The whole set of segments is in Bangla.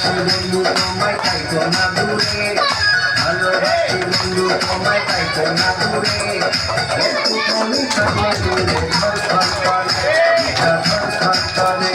ভালোবাসি বন্ধু তোমায় চাইতো না দূরে ভালোবাসি বন্ধু তোমায় চাইতো না দূরে একটু তুমি থাকলে দূরে ধর ধর করে ধর ধর করে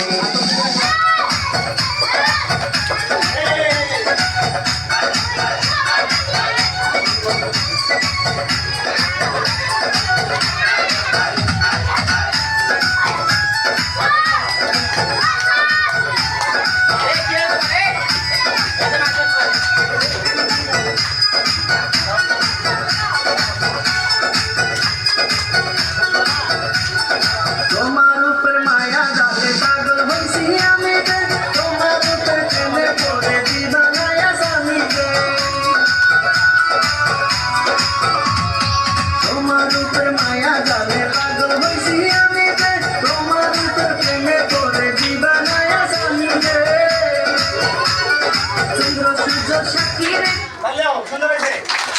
তোমার উপর মায়া যাবে পাগল হইছি আমি রে তোমার উপর প্রেমে পড়ে দিবানায়া জানিবে তোমার উপর মায়া যাবে পাগল হইছি আমি রে তোমার উপর প্রেমে পড়ে দিবানায়া জানিবে চন্দ্র সূর্য সাক্ষী রে সুন্দর হয়েছে